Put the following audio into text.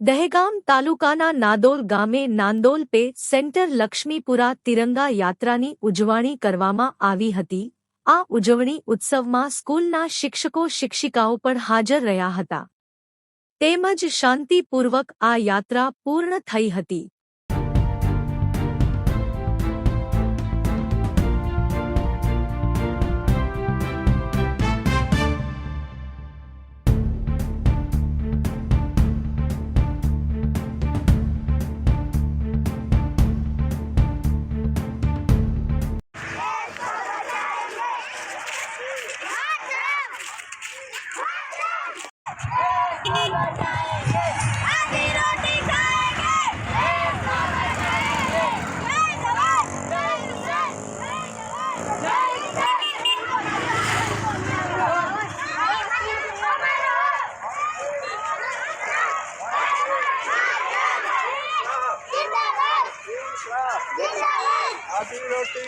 દહેગામ તાલુકાના નાદોલ ગામે નાંદોલ pay centre Laxmipura તિરંગા યાત્રાની ઉજવણી કરવામાં આવી હતી। આ ઉજવણી ઉત્સવમાં સ્કૂલના શિક્ષકો શિક્ષિકાઓ પણ હાજર રહ્યા હતા તેમજ શાંતિપૂર્વક આ યાત્રા પૂર્ણ થઈ હતી। आधी रोटी